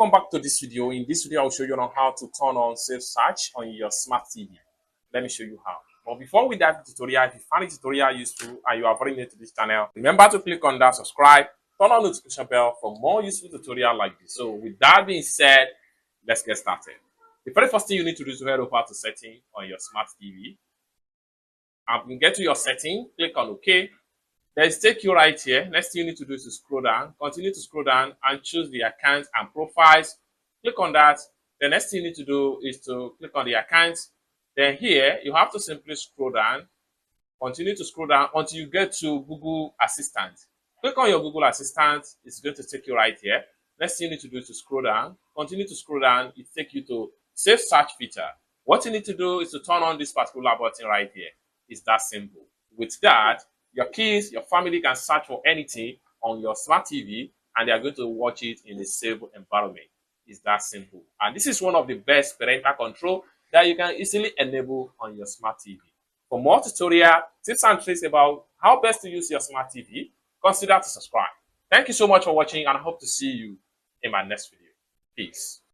welcome back to this video. In this video, I'll show you on how to turn on SafeSearch on your smart TV. Let me show you how. But before we dive into the tutorial, if you find the tutorial useful and you are very new to this channel, remember to click on that subscribe, turn on the notification bell for more useful tutorials like this. So with that being said, let's get started. The very first thing you need to do is to head over to setting on your smart TV. And you get to your setting, click on OK. Then take you right here. Next thing you need to do is to scroll down, continue to scroll down and choose the account and profiles. Click on that. The next thing you need to do is to click on the account. Then here, you have to simply scroll down, continue to scroll down until you get to Google Assistant. Click on your Google Assistant. It's going to take you right here. Next thing you need to do is to scroll down, continue to scroll down. It takes you to Safe Search feature. What you need to do is to turn on this particular button right here. It's that simple. With that, your kids, your family can search for anything on your smart TV and they are going to watch it in a safe environment. It's that simple. And this is one of the best parental control that you can easily enable on your smart TV. For more tutorial tips and tricks about how best to use your smart TV, consider to subscribe. Thank you so much for watching and I hope to see you in my next video. Peace.